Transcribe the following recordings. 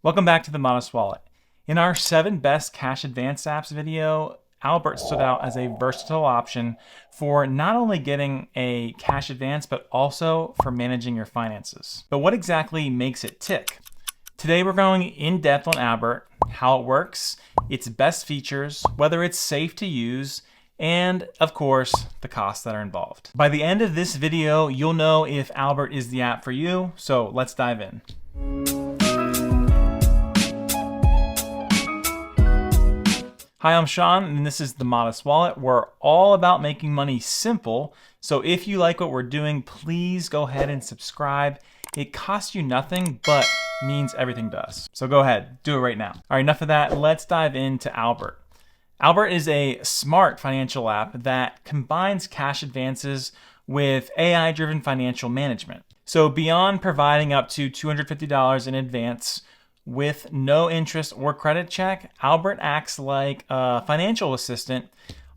Welcome back to the Modest Wallet. In our 7 best cash advance apps video, Albert stood out as a versatile option for not only getting a cash advance, but also for managing your finances. But what exactly makes it tick? Today we're going in depth on Albert, how it works, its best features, whether it's safe to use, and of course, the costs that are involved. By the end of this video, you'll know if Albert is the app for you, so let's dive in. Hi, I'm Sean, and this is the Modest Wallet. We're all about making money simple, so if you like what we're doing, please go ahead and subscribe. It costs you nothing, but means everything to us. So go ahead, do it right now. All right, enough of that. Let's dive into Albert. Albert is a smart financial app that combines cash advances with AI-driven financial management. So beyond providing up to $250 in advance with no interest or credit check, Albert acts like a financial assistant,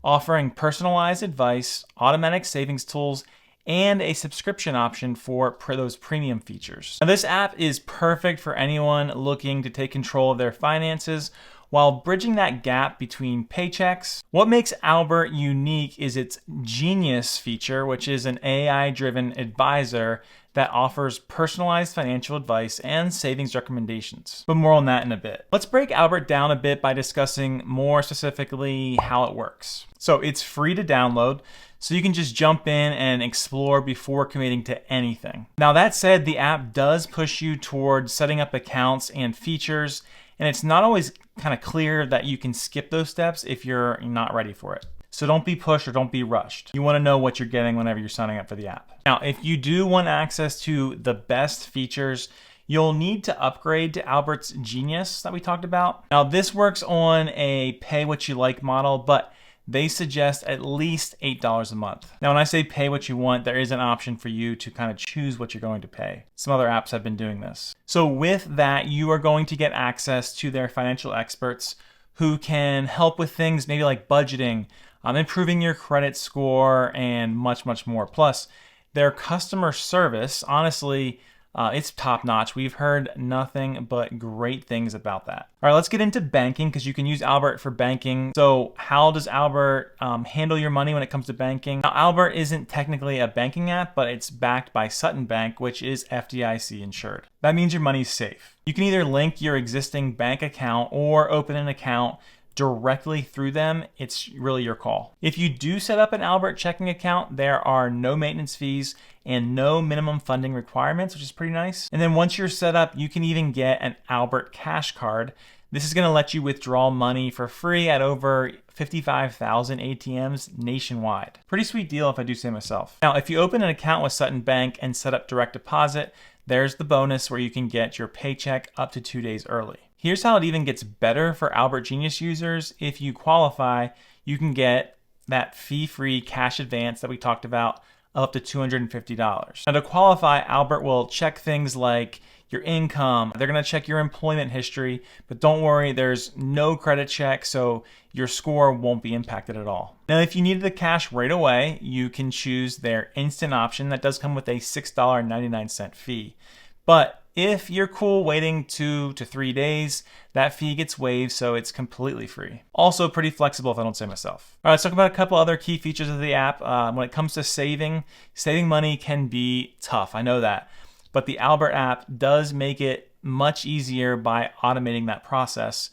offering personalized advice, automatic savings tools, and a subscription option for those premium features. Now, this app is perfect for anyone looking to take control of their finances while bridging that gap between paychecks. What makes Albert unique is its Genius feature, which is an AI-driven advisor that offers personalized financial advice and savings recommendations. But more on that in a bit. Let's break Albert down a bit by discussing more specifically how it works. So it's free to download, so you can just jump in and explore before committing to anything. Now that said, the app does push you towards setting up accounts and features, and it's not always kind of clear that you can skip those steps if you're not ready for it. So don't be pushed or don't be rushed. You want to know what you're getting whenever you're signing up for the app. Now, if you do want access to the best features, you'll need to upgrade to Albert's Genius that we talked about. Now, this works on a pay what you like model, but they suggest at least $8 a month. Now, when I say pay what you want, there is an option for you to kind of choose what you're going to pay. Some other apps have been doing this. So with that, you are going to get access to their financial experts who can help with things maybe like budgeting, improving your credit score, and much, much more. Plus, their customer service, honestly, it's top notch. We've heard nothing but great things about that. All right, let's get into banking because you can use Albert for banking. So how does Albert handle your money when it comes to banking? Now, Albert isn't technically a banking app, but it's backed by Sutton Bank, which is FDIC insured. That means your money's safe. You can either link your existing bank account or open an account directly through them. It's really your call. If you do set up an Albert checking account, there are no maintenance fees and no minimum funding requirements, which is pretty nice. And then once you're set up, you can even get an Albert cash card. This is going to let you withdraw money for free at over 55,000 ATMs nationwide. Pretty sweet deal if I do say myself. Now, if you open an account with Sutton Bank and set up direct deposit, there's the bonus where you can get your paycheck up to 2 days early. Here's how it even gets better for Albert Genius users. If you qualify, you can get that fee-free cash advance that we talked about up to $250. Now to qualify, Albert will check things like your income. They're gonna check your employment history, but don't worry, there's no credit check, so your score won't be impacted at all. Now, if you needed the cash right away, you can choose their instant option. That does come with a $6.99 fee. But if you're cool waiting 2 to 3 days, that fee gets waived, so it's completely free. Also pretty flexible if I don't say myself. All right, let's talk about a couple other key features of the app. When it comes to saving money can be tough, I know that. But the Albert app does make it much easier by automating that process.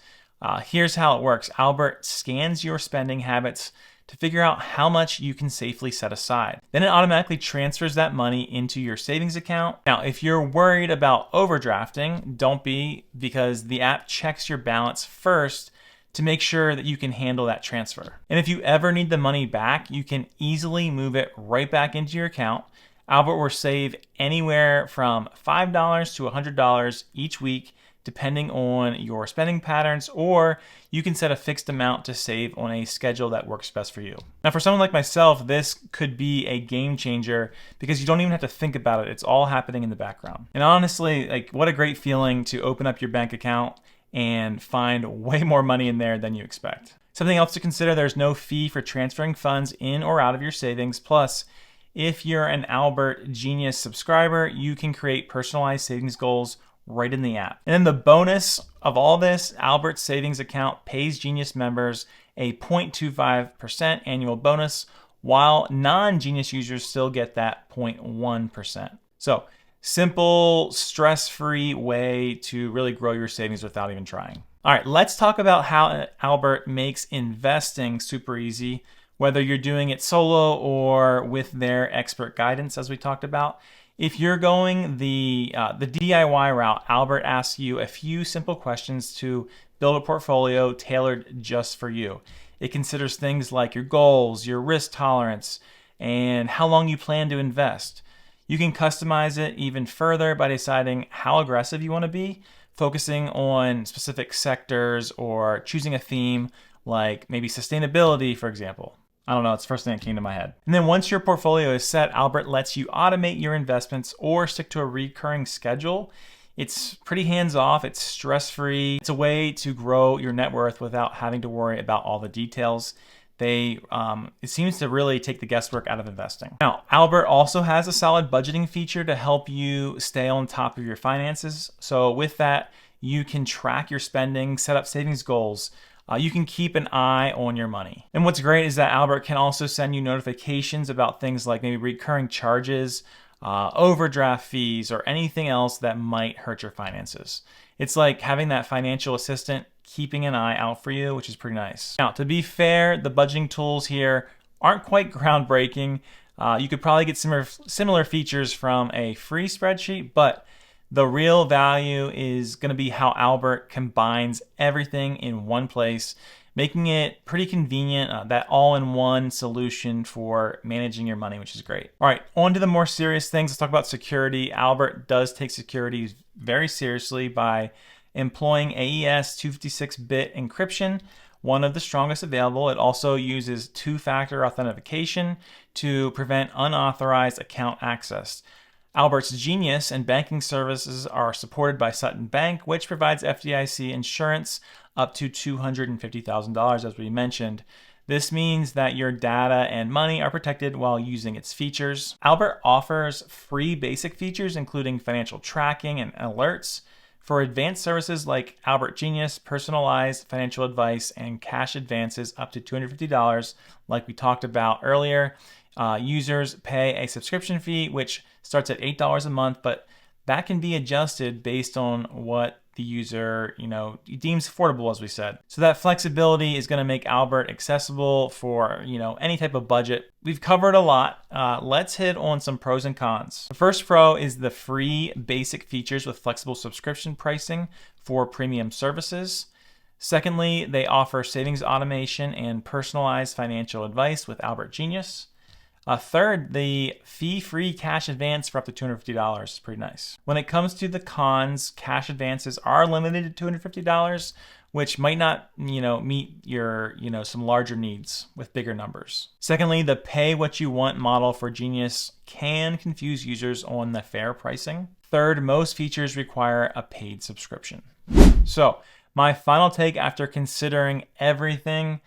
Here's how it works. Albert scans your spending habits to figure out how much you can safely set aside. Then it automatically transfers that money into your savings account. Now, if you're worried about overdrafting, don't be, because the app checks your balance first to make sure that you can handle that transfer. And if you ever need the money back, you can easily move it right back into your account. Albert will save anywhere from $5 to $100 each week, depending on your spending patterns, or you can set a fixed amount to save on a schedule that works best for you. Now, for someone like myself, this could be a game changer because you don't even have to think about it. It's all happening in the background. And honestly, like, what a great feeling to open up your bank account and find way more money in there than you expect. Something else to consider, there's no fee for transferring funds in or out of your savings. Plus, if you're an Albert Genius subscriber, you can create personalized savings goals right in the app. And then the bonus of all this, Albert's savings account pays Genius members a 0.25% annual bonus, while non-Genius users still get that 0.1%. So simple, stress-free way to really grow your savings without even trying. All right, let's talk about how Albert makes investing super easy, whether you're doing it solo or with their expert guidance, as we talked about. If you're going the DIY route, Albert asks you a few simple questions to build a portfolio tailored just for you. It considers things like your goals, your risk tolerance, and how long you plan to invest. You can customize it even further by deciding how aggressive you want to be, focusing on specific sectors or choosing a theme like maybe sustainability, for example. I don't know, it's the first thing that came to my head. And then once your portfolio is set, Albert lets you automate your investments or stick to a recurring schedule. It's pretty hands-off, it's stress-free. It's a way to grow your net worth without having to worry about all the details. It seems to really take the guesswork out of investing. Now, Albert also has a solid budgeting feature to help you stay on top of your finances. So with that, you can track your spending, set up savings goals. You can keep an eye on your money. And what's great is that Albert can also send you notifications about things like maybe recurring charges, overdraft fees, or anything else that might hurt your finances. It's like having that financial assistant keeping an eye out for you, which is pretty nice. Now, to be fair, the budgeting tools here aren't quite groundbreaking. You could probably get similar features from a free spreadsheet, but the real value is going to be how Albert combines everything in one place, making it pretty convenient, that all-in-one solution for managing your money, which is great. All right, on to the more serious things. Let's talk about security. Albert does take security very seriously by employing AES 256-bit encryption, one of the strongest available. It also uses two-factor authentication to prevent unauthorized account access. Albert's Genius and banking services are supported by Sutton Bank, which provides FDIC insurance up to $250,000, as we mentioned. This means that your data and money are protected while using its features. Albert offers free basic features, including financial tracking and alerts. For advanced services like Albert Genius, personalized financial advice, and cash advances up to $250, like we talked about earlier, users pay a subscription fee, which starts at $8 a month, but that can be adjusted based on what the user, deems affordable, as we said. So that flexibility is going to make Albert accessible for, any type of budget. We've covered a lot. Let's hit on some pros and cons. The first pro is the free basic features with flexible subscription pricing for premium services. Secondly, they offer savings automation and personalized financial advice with Albert Genius. Third, the fee-free cash advance for up to $250 is pretty nice. When it comes to the cons, cash advances are limited to $250, which might not, meet your, some larger needs with bigger numbers. Secondly, the pay what you want model for Genius can confuse users on the fair pricing. Third, most features require a paid subscription. So my final take after considering everything,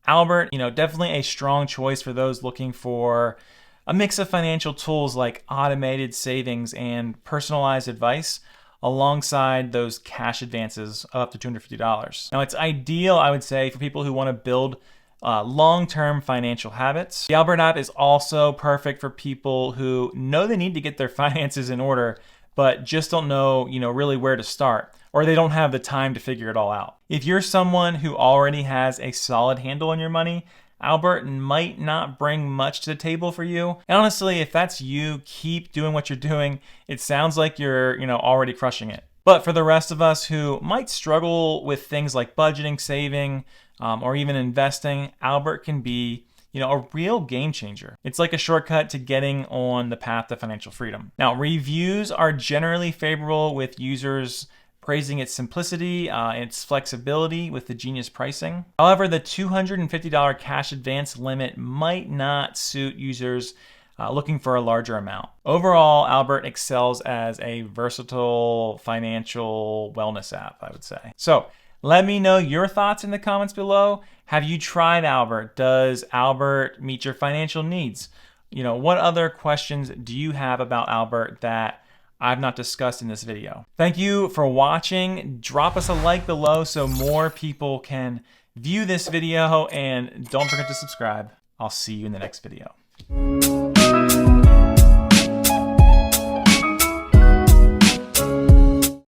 Albert, definitely a strong choice for those looking for a mix of financial tools like automated savings and personalized advice alongside those cash advances of up to $250. Now, it's ideal, I would say, for people who want to build long-term financial habits. The Albert app is also perfect for people who know they need to get their finances in order, but just don't know, really where to start, or they don't have the time to figure it all out. If you're someone who already has a solid handle on your money, Albert might not bring much to the table for you. And honestly, if that's you, keep doing what you're doing. It sounds like you're, already crushing it. But for the rest of us who might struggle with things like budgeting, saving, or even investing, Albert can be a real game changer. It's like a shortcut to getting on the path to financial freedom. Now, reviews are generally favorable, with users praising its simplicity, its flexibility with the Genius pricing. However, the $250 cash advance limit might not suit users looking for a larger amount. Overall, Albert excels as a versatile financial wellness app, I would say. So let me know your thoughts in the comments below. Have you tried Albert? Does Albert meet your financial needs? What other questions do you have about Albert that I've not discussed in this video. Thank you for watching. Drop us a like below so more people can view this video, and don't forget to subscribe. I'll see you in the next video.